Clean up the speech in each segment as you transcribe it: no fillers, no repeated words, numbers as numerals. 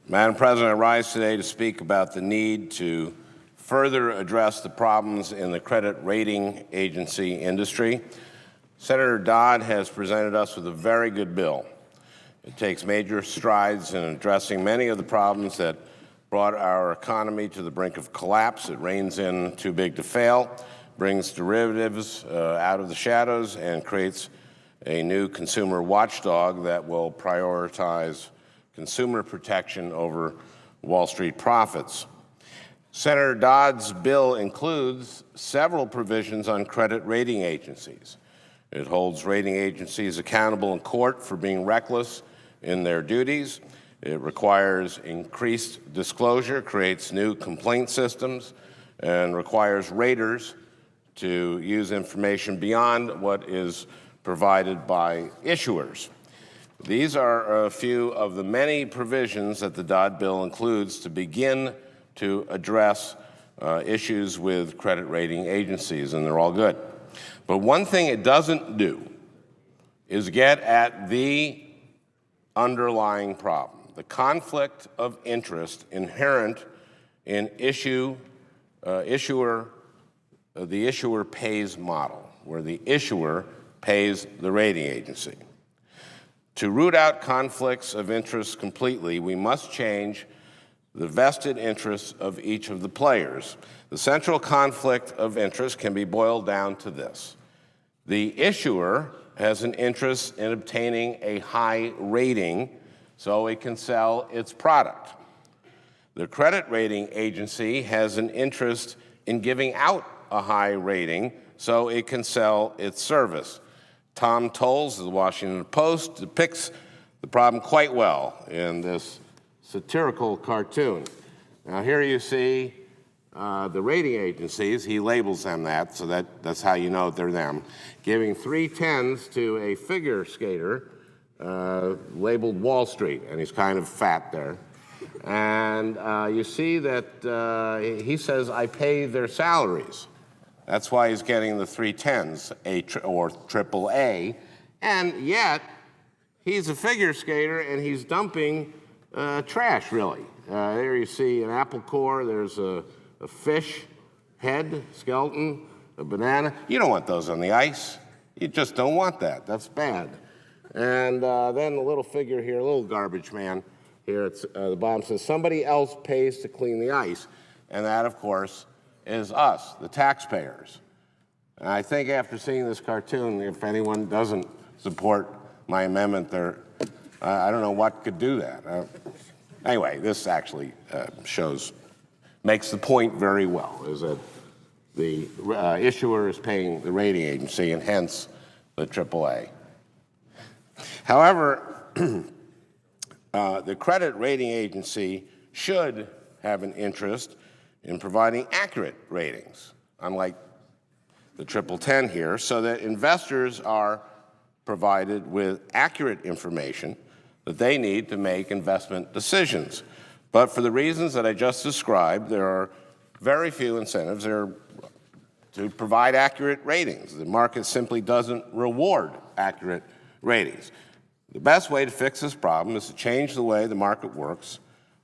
Madam President, I rise today to speak about the need to further address the problems in the credit rating agency industry. Senator Dodd has presented us with a very good bill. It takes major strides in addressing many of the problems that brought our economy to the brink of collapse. It reins in too big to fail, brings derivatives out of the shadows, and creates a new consumer watchdog that will prioritize consumer protection over Wall Street profits. Senator Dodd's bill includes several provisions on credit rating agencies. It holds rating agencies accountable in court for being reckless in their duties. It requires increased disclosure, creates new complaint systems, and requires raters to use information beyond what is provided by issuers. These are a few of the many provisions that the Dodd bill includes to begin to address issues with credit rating agencies, and they're all good. But one thing it doesn't do is get at the underlying problem, the conflict of interest inherent in the issuer pays model, where the issuer pays the rating agency. To root out conflicts of interest completely, we must change the vested interests of each of the players. The central conflict of interest can be boiled down to this. The issuer has an interest in obtaining a high rating so it can sell its product. The credit rating agency has an interest in giving out a high rating so it can sell its service. Tom Tolles of the Washington Post depicts the problem quite well in this satirical cartoon. Now here you see the rating agencies, he labels them that, so that's how you know they're them, giving 3 10s to a figure skater labeled Wall Street, and he's kind of fat there. And you see that he says, I pay their salaries. That's why he's getting the 3 10s, or AAA, and yet he's a figure skater and he's dumping trash, really. There you see an apple core, there's a fish head, skeleton, a banana. You don't want those on the ice. You just don't want that. That's bad. And then a little figure here, a little garbage man here at the bottom says, somebody else pays to clean the ice. And that, of course, is us, the taxpayers. And I think after seeing this cartoon, if anyone doesn't support my amendment, I don't know what could do that. Anyway, this actually makes the point very well, is that the issuer is paying the rating agency and hence the AAA. However, the credit rating agency should have an interest in providing accurate ratings, unlike the 10 here, so that investors are provided with accurate information that they need to make investment decisions. But for the reasons that I just described, there are very few incentives there to provide accurate ratings. The market simply doesn't reward accurate ratings. The best way to fix this problem is to change the way the market works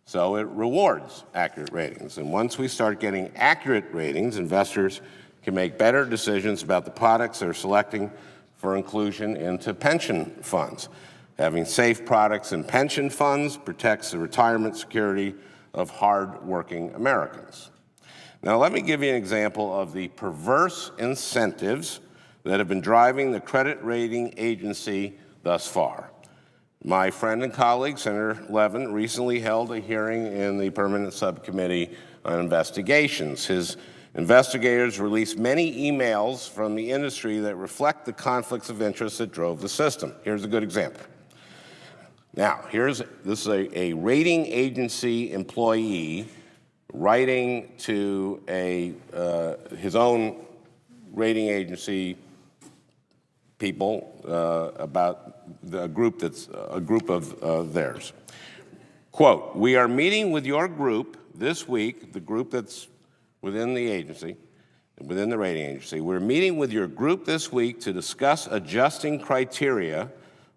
so it rewards accurate ratings. And once we start getting accurate ratings, investors can make better decisions about the products they're selecting for inclusion into pension funds. Having safe products in pension funds protects the retirement security of hard-working Americans. Now, let me give you an example of the perverse incentives that have been driving the credit rating agency thus far. My friend and colleague, Senator Levin, recently held a hearing in the Permanent Subcommittee on Investigations. His investigators released many emails from the industry that reflect the conflicts of interest that drove the system. Here's a good example. Now, this is a rating agency employee writing to his own rating agency people about a group of theirs. Quote, we are meeting with your group this week, the group that's within the agency, within the rating agency. We're meeting with your group this week to discuss adjusting criteria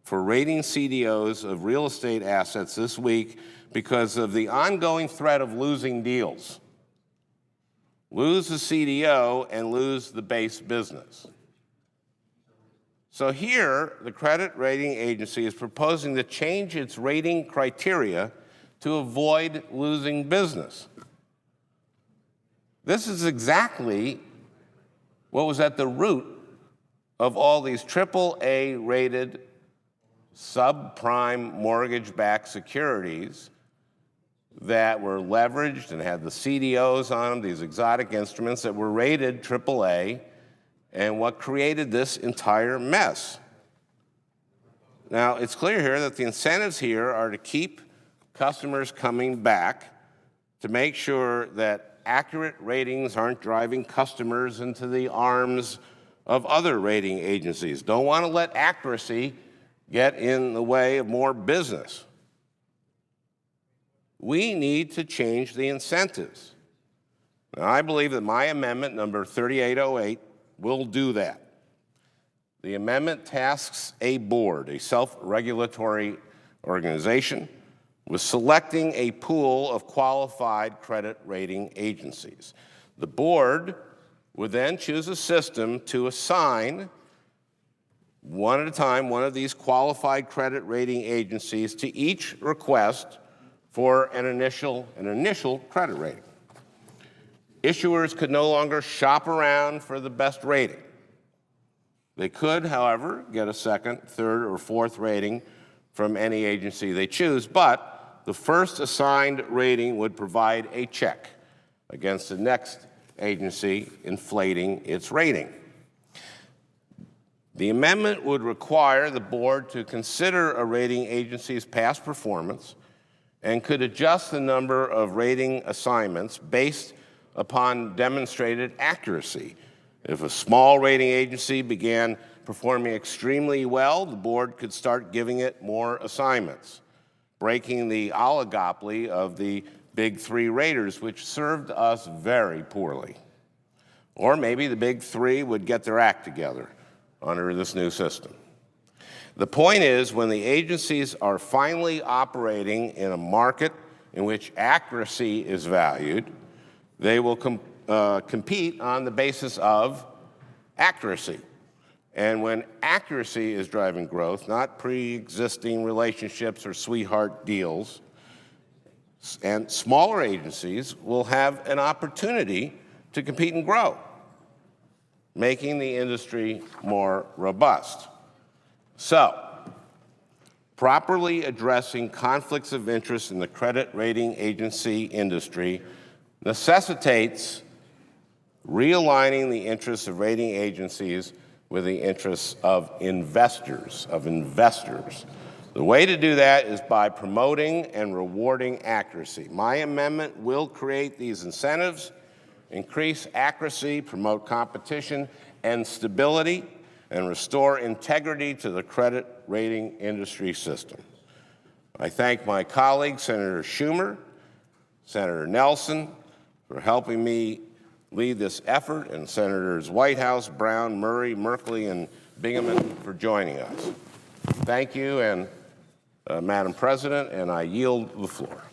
for rating CDOs of real estate assets this week because of the ongoing threat of losing deals. Lose the CDO and lose the base business. So here, the credit rating agency is proposing to change its rating criteria to avoid losing business. This is exactly what was at the root of all these AAA-rated subprime mortgage-backed securities that were leveraged and had the CDOs on them, these exotic instruments that were rated AAA, and what created this entire mess. Now, it's clear here that the incentives here are to keep customers coming back, to make sure that accurate ratings aren't driving customers into the arms of other rating agencies. Don't want to let accuracy get in the way of more business. We need to change the incentives. Now, I believe that my amendment, number 3808, will do that. The amendment tasks a board, a self-regulatory organization, with selecting a pool of qualified credit rating agencies. The board would then choose a system to assign, one at a time, one of these qualified credit rating agencies to each request for an initial credit rating. Issuers could no longer shop around for the best rating. They could, however, get a second, third, or fourth rating from any agency they choose, but the first assigned rating would provide a check against the next agency inflating its rating. The amendment would require the board to consider a rating agency's past performance and could adjust the number of rating assignments based upon demonstrated accuracy. If a small rating agency began performing extremely well, the board could start giving it more assignments, breaking the oligopoly of the big three raters, which served us very poorly. Or maybe the big three would get their act together under this new system. The point is, when the agencies are finally operating in a market in which accuracy is valued, they will compete on the basis of accuracy. And when accuracy is driving growth, not pre-existing relationships or sweetheart deals, and smaller agencies will have an opportunity to compete and grow, making the industry more robust. So, properly addressing conflicts of interest in the credit rating agency industry necessitates realigning the interests of rating agencies with the interests of investors. The way to do that is by promoting and rewarding accuracy. My amendment will create these incentives, increase accuracy, promote competition and stability, and restore integrity to the credit rating industry system. I thank my colleagues, Senator Schumer, Senator Nelson, for helping me lead this effort, and Senators Whitehouse, Brown, Murray, Merkley, and Bingaman for joining us. Thank you, and Madam President, and I yield the floor.